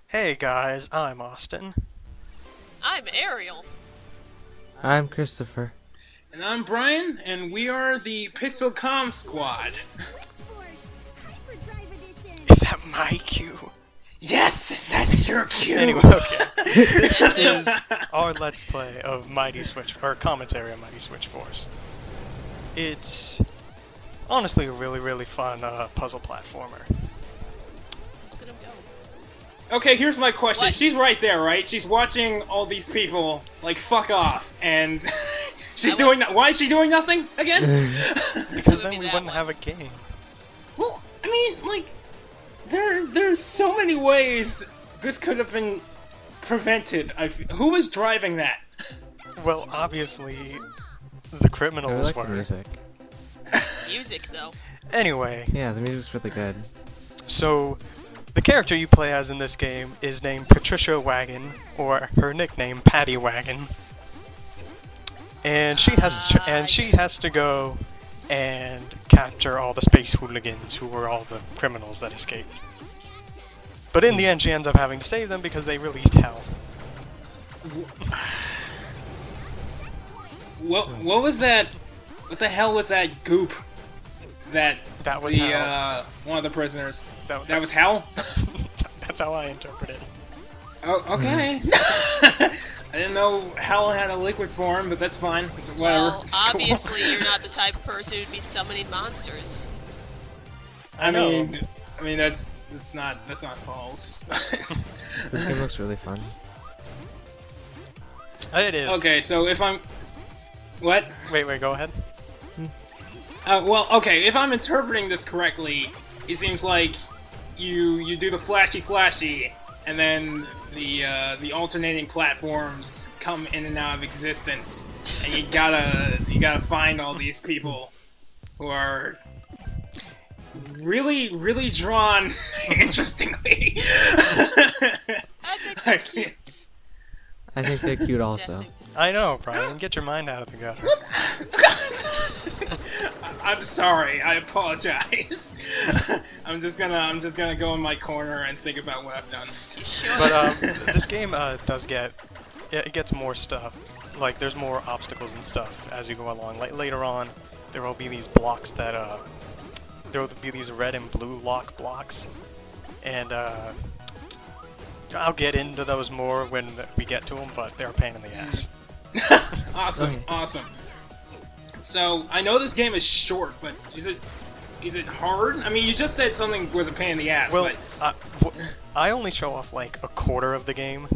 Hey guys, I'm Austin. I'm Ariel. I'm Christopher. And I'm Brian, and we are the PixelCom Squad. Is that my cue? Yes, that's your cue. Anyway, okay. This is our Let's Play of Mighty Switch, or commentary on Mighty Switch Force. It's honestly a really fun puzzle platformer. Look at him go. Okay, here's my question. What? She's right there, right? She's watching all these people, like, fuck off, and she's doing that. Why is she doing nothing again? Because It would then be we that wouldn't one. have a game. Well, I mean, like, there's so many ways this could have been prevented. Who was driving that? Well, obviously, the I criminals like were. the music. Music, though. Anyway, Yeah, the music's really good. so the character you play as in this game is named Patricia Wagon, or her nickname Patty Wagon, and she has to go and capture all the space hooligans who were all the criminals that escaped. But in the end, she ends up having to save them because they released hell. What was that? What the hell was that goop? That was the hell. one of the prisoners. That- That was hell. That's how I interpret it. Oh, okay. I didn't know hell had a liquid form, but that's fine. Whatever. Well, It's cool. obviously you're not the type of person who'd be summoning monsters. I know. mean that's not false. This game looks really fun. It is. Okay, so if I'm what? Wait, go ahead. Well, okay, if I'm interpreting this correctly, it seems like you do the flashy, and then the alternating platforms come in and out of existence, and you gotta find all these people who are really drawn interestingly. I think they're cute. I think they're cute also. Desu. I know, Brian. Get your mind out of the gutter. I'm sorry. I apologize. I'm just gonna go in my corner and think about what I've done. You sure? But this game does get it gets more stuff. Like there's more obstacles and stuff as you go along. Like later on, there will be these blocks that there will be these red and blue lock blocks, and I'll get into those more when we get to them. But they're a pain in the ass. Awesome. So I know this game is short, but is it hard? I mean, you just said something was a pain in the ass, Well, but I only show off like a quarter of the game.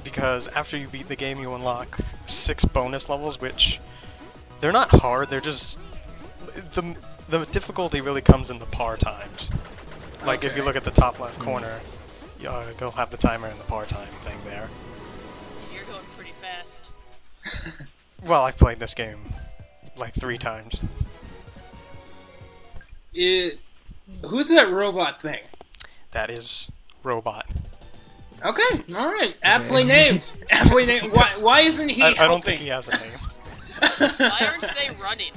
Because after you beat the game, you unlock 6 bonus levels, which they're not hard. They're just the difficulty really comes in the par times. Like if you Okay. look at the top left corner, they'll have the timer and the par time thing there. You're going pretty fast. Well, I've played this game like 3 times. Who's that robot thing? That is Robot. Okay, all right, aptly named. Aptly named. Why isn't he I helping? don't think he has a name. Why aren't they running?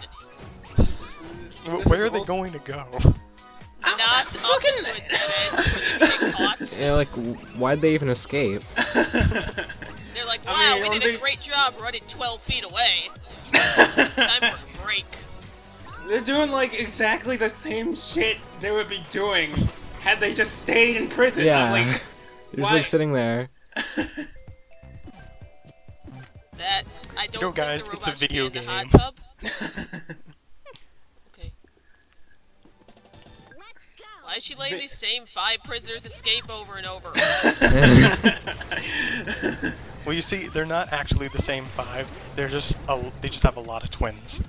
Where are is they also- going to go? Not up into a dead end where they can get caught. Yeah, like, why'd they even escape? They're like, wow, I mean, we did they- a great job running 12 feet away. Time for a break. They're doing like exactly the same shit they would be doing had they just stayed in prison. Yeah. I'm like, They're just why? like sitting there. That I don't Yo, think guys, the it's a robot should be video in the game. hot tub. Okay. Why is she letting these same 5 prisoners escape over and over? Well, you see, they're not actually the same 5. They just have a lot of twins.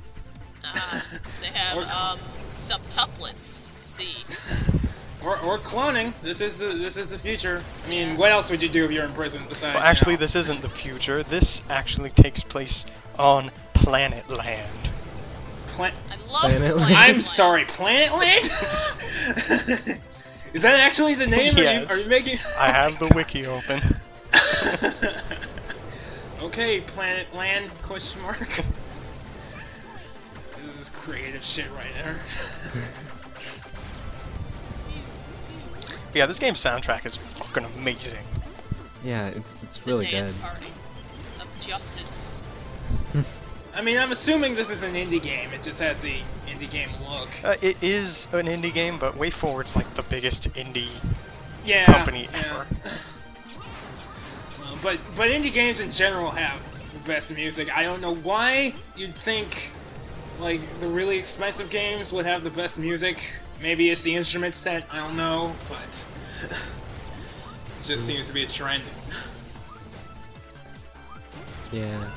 They have subtuplets. See, or cloning. This is the future. I mean, what else would you do if you're in prison besides? Well, actually, you know, this isn't the future. This actually takes place on Planet Land. I love Planet Land. I'm sorry, Planet Land. Is that actually the name? Yes. Are you making? I have the wiki open. Okay, Planet Land? Question mark. This is creative shit right there. Yeah, this game's soundtrack is fucking amazing. Yeah, it's It's really a dance good. party of justice. I mean, I'm assuming this is an indie game. It just has the indie game look. It is an indie game, but WayForward's like the biggest indie Yeah. company yeah. ever. But indie games in general have the best music. I don't know why you'd think like the really expensive games would have the best music. Maybe it's the instrument set. I don't know, but it just seems to be a trend. Yeah.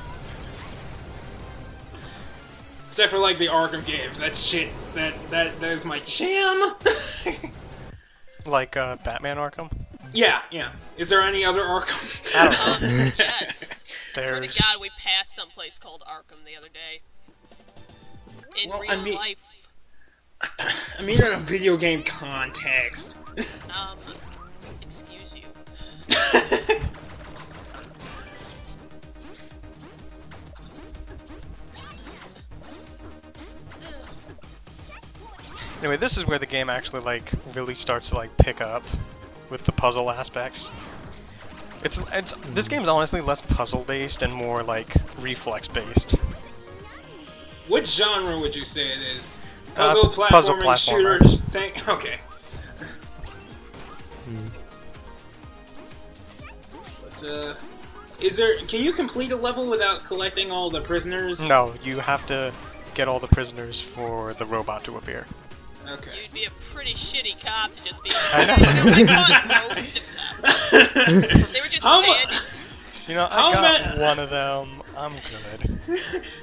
Except for like the Arkham games. That shit. That is my jam. Like Batman Arkham. Yeah. Is there any other Arkham? I don't know. Yes. I swear to There's- God, we passed someplace called Arkham the other day. In Well, real I mean- life. I mean, in a video game context. Excuse you. Anyway, this is where the game actually like really starts to like pick up with the puzzle aspects. It's this game's honestly less puzzle based and more like reflex based. What genre would you say it is? Puzzle Puzzle platforming platformer. shooter thing? Okay. But, can you complete a level without collecting all the prisoners? No, you have to get all the prisoners for the robot to appear. Okay. You'd be a pretty shitty cop to just be. I know. I caught most of them. They were just How mu- standing. You know, How I got ma- one of them. I'm good.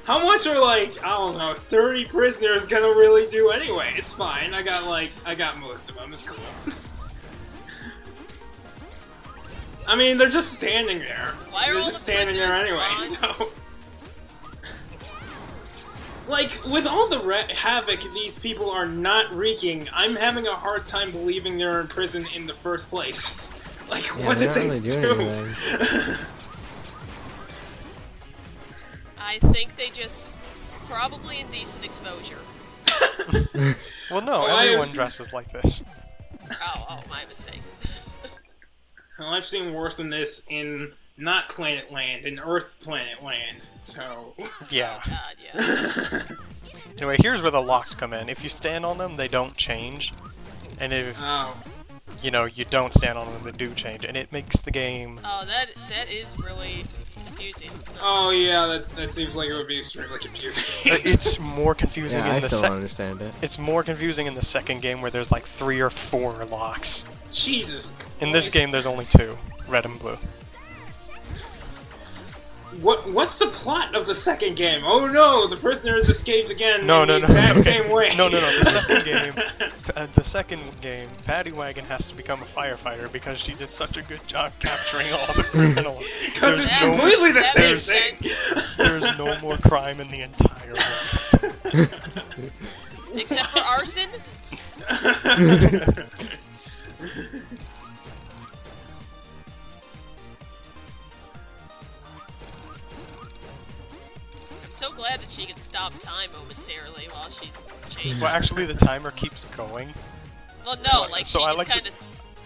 How much are like, I don't know, 30 prisoners gonna really do anyway? It's fine. I got most of them. It's cool. I mean, they're just standing there. Why are they're all just the standing there prisoners anyway. blondes? So, like, with all the havoc these people are not wreaking, I'm having a hard time believing they're in prison in the first place. Like, Yeah, what they're did not they really do? doing anything. I think they just probably indecent exposure. Well, no, Oh, I everyone have- dresses like this. Oh, my mistake. Well, I've seen worse than this in not Planet Land, in Earth Planet Land. So, Yeah. Oh God, yeah. Anyway, here's where the locks come in. If you stand on them, they don't change. And if, oh, you know, you don't stand on them, they do change. And it makes the game... Oh, that is really confusing. oh yeah, that seems like it would be extremely confusing. It's more confusing Yeah, I in the still don't understand it. It's more confusing in the second game where there's like 3 or 4 locks. Jesus. In this Christ. game, there's only 2, red and blue. What's the plot of the second game? Oh no, the prisoners escaped again. No, in no, the no. exact Okay. same way. No. The second game, Patty Wagon has to become a firefighter because she did such a good job capturing all the criminals. Because There's it's no- completely the That same makes thing. sense. There's no more crime in the entire world. Except for arson. I'm so glad that she can stop time momentarily while she's changing. Well, actually, the timer keeps going. Well, no, like So she I just like to- kind of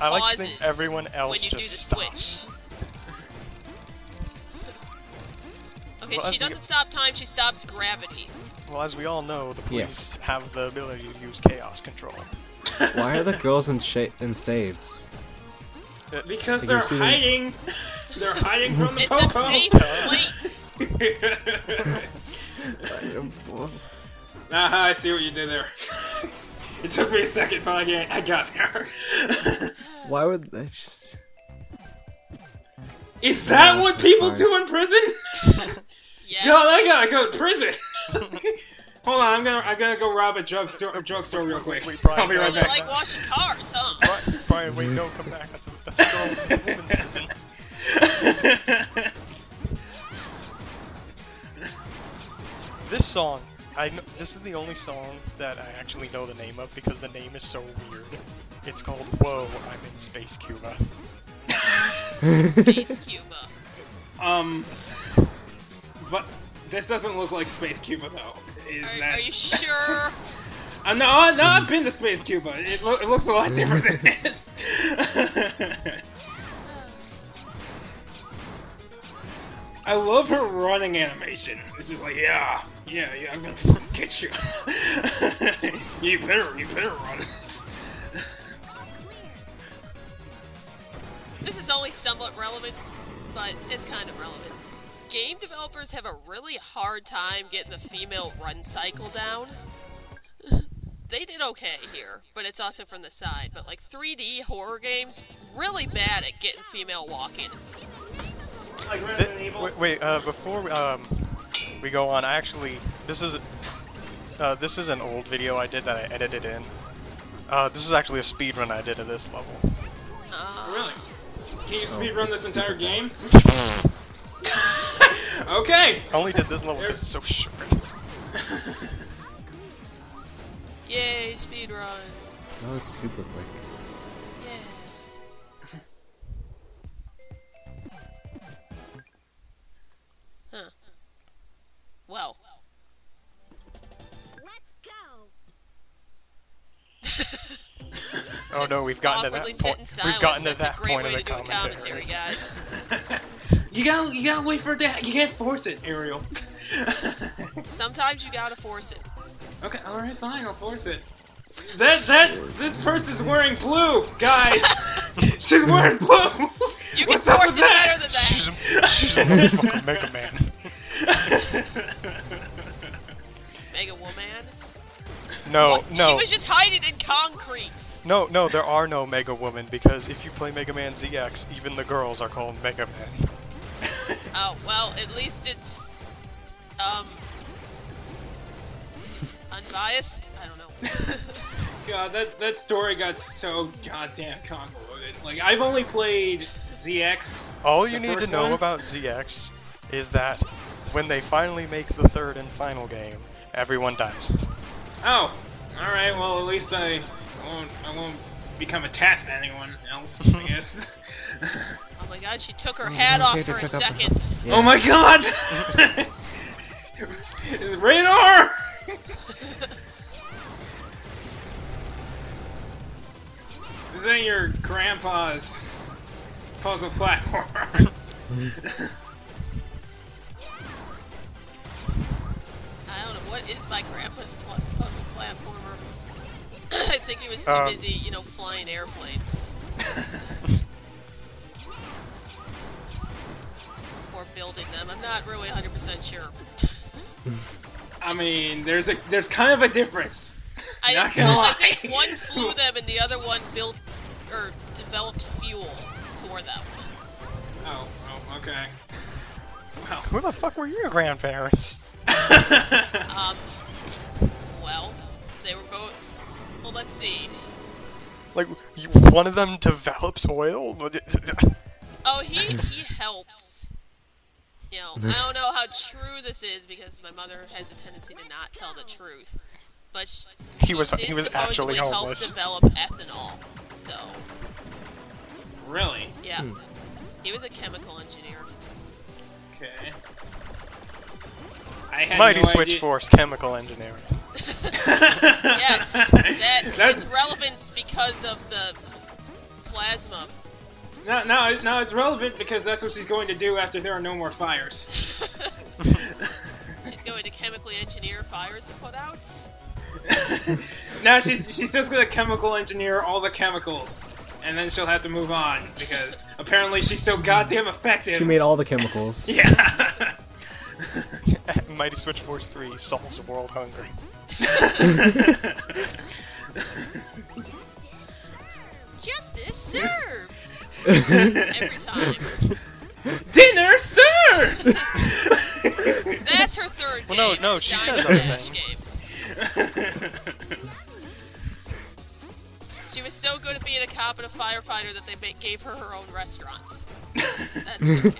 I like to pauses think everyone else when you do the just stops. switch. Okay, Well, she as we- doesn't stop time, she stops gravity. Well, as we all know, the Yeah. police have the ability to use chaos control. Why are the girls in saves? Because Like they're you're seeing- hiding. They're hiding from the It's a popo. safe place. Aha, I see what you did there. It took me a second, but I got there. Why would they just... Is that Oh, what people Christ. do in prison? Yes. God, I gotta go to prison. Hold on, I gotta go rob a drugstore real quick. Wait, Brian, I'll be right You back. like washing cars, huh? Brian, wait, no, come back. That's a girl in a woman's prison. This song, this is the only song that I actually know the name of because the name is so weird. It's called Whoa, I'm in Space Cuba. Space Cuba. But this doesn't look like Space Cuba though. Is that? Are you sure? No, I've been to Space Cuba. It looks a lot different than this. I love her running animation. It's just like, yeah, I'm gonna fucking get you. you better run. This is only somewhat relevant, but it's kind of relevant. Game developers have a really hard time getting the female run cycle down. They did okay here, but it's also from the side. But like 3D horror games, really bad at getting female walking. Like Resident Evil. Wait, before we go on, this is an old video I did that I edited in. This is actually a speed run I did of this level. Really? Can you speedrun this entire game? Okay! I only did this level because it's so short. Yay, speedrun. That was super quick. Yeah. Huh. Well. Let's go. Oh no, we've gotten to that point. We've gotten to that point of the commentary. Guys. You gotta wait for that. You can't force it, Ariel. Sometimes you gotta force it. Okay, alright, fine, I'll force it. This person's wearing blue, guys! She's wearing blue! You can force it better than that! She's a motherfucking Mega Man. Mega Woman? No, What? no. She was just hiding in concrete! No, there are no Mega Women, because if you play Mega Man ZX, even the girls are called Mega Man. Oh, well, at least it's, unbiased? I don't know. God, that story got so goddamn convoluted. Like, I've only played ZX. All you the need to first know one. about ZX is that when they finally make the third and final game, everyone dies. Oh, alright, well, at least I won't become attached to anyone else, I guess. Oh my god, she took her hat off for a second. Oh my god! It's radar! This ain't your grandpa's puzzle platform. I don't know, what is my grandpa's puzzle platformer? I think he was too busy, you know, flying airplanes. Or building them. I'm not really 100% sure. I mean, there's kind of a difference. Not gonna I lie. think one flew them and the other one built or developed fuel for them. Oh, okay. Well, Who the fuck were your grandparents? Well, they were both. Well, let's see. Like, one of them develops oil? Oh, he helped. You know, I don't know how true this is because my mother has a tendency to not tell the truth. But He was supposedly actually help homeless. develop ethanol. So, really? yeah. He was a chemical engineer. Okay. I had Mighty no Switch idea. Force Chemical Engineering. Yes, That's- it's relevant because of the plasma. No, it's relevant because that's what she's going to do after there are no more fires. She's going to chemically engineer fires to put out. Now she's just gonna chemical engineer all the chemicals, and then she'll have to move on because apparently she's so goddamn effective. She made all the chemicals. Yeah. Mighty Switch Force 3 solves world hunger. Justice served! Every time. Dinner served. That's her third game. Well, no, It's a she Diamond says other Dash things. game. She was so good at being a cop and a firefighter that they gave her her own restaurants. That's a good game.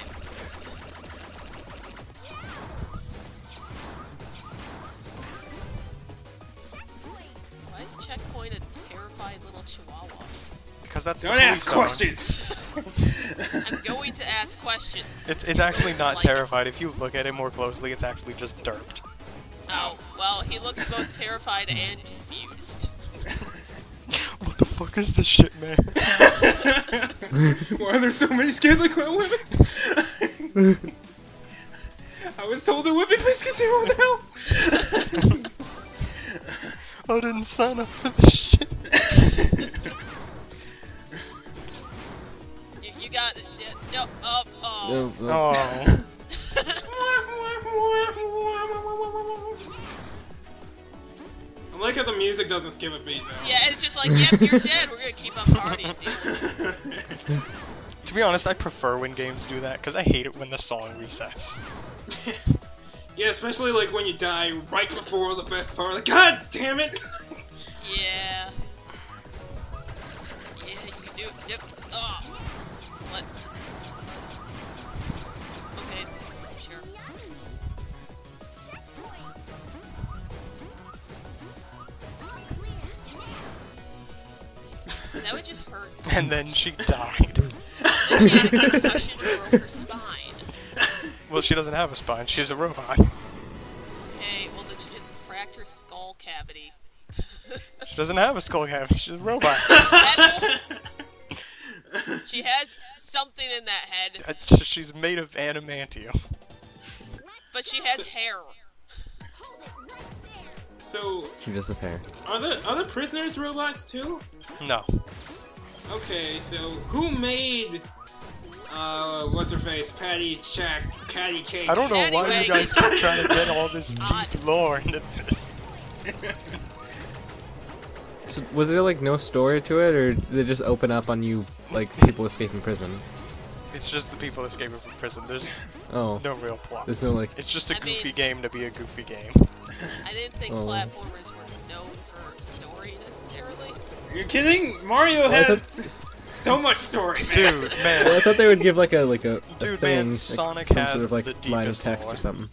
Why is a checkpoint a terrified little chihuahua? Because that's Don't the ask police questions. I'm going to ask questions. It's You're actually going to not like terrified. it. If you look at it more closely, it's actually just derped. Oh, well, he looks both terrified and confused. What the fuck is this shit, man? Why are there so many scared like women? I was told there would be biscuits here. What the hell? I didn't sign up for this shit. You got it. Yeah, no, oh. No, Oh. I like how the music doesn't skip a beat though. Yeah, it's just like, yep, you're dead. We're gonna keep on partying, dude. To be honest, I prefer when games do that, because I hate it when the song resets. Yeah, especially like when you die right before the best part. Like, God damn it! Yeah. Yeah, you can do it. Yep. Oh. What? Okay. Sure. That would just hurt. And then she died. Then she had a concussion and broke her spine. Well, she doesn't have a spine. She's a robot. Okay, well then she just cracked her skull cavity. She doesn't have a skull cavity. She's a robot. She has something in that head, She's made of adamantium. but she has hair. So, she disappeared. are the other prisoners robots too? No. Okay, so who made what's her face? Patty Cake? I don't know why Anyway. you guys keep trying to get all this Odd. deep lore into this. So, was there like no story to it, or did it just open up on you like people escaping prison? It's just the people escaping from prison. There's Oh, no real plot. there's no like. It's just a I goofy mean- game to be a goofy game. I didn't think Oh. platformers were known for story necessarily. Are you kidding? Mario I has so much story, man. Dude, Well, I man. thought they would give like a Dude, thing, man, like, Sonic some has sort of like the line of deepest text lore. or something.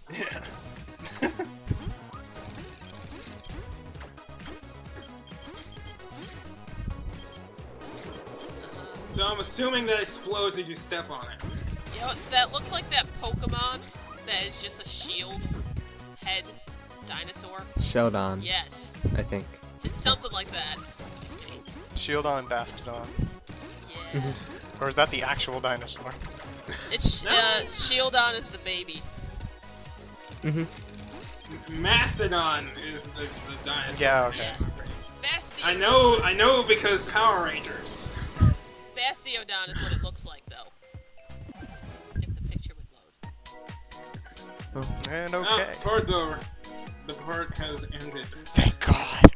So I'm assuming that explodes if you step on it. You know, that looks like that Pokemon that is just a shield head dinosaur. Sheldon, Yes, I think. it's something like that. Let me see. Shieldon and Bastodon. Yeah, Or is that the actual dinosaur? it's No. Shieldon is the baby. Mastodon is the dinosaur. Yeah, okay. Yeah. I know because Power Rangers. Bastiodon is what it looks like, though. If the picture would load. And Oh, okay. part's over. The part has ended. Thank God.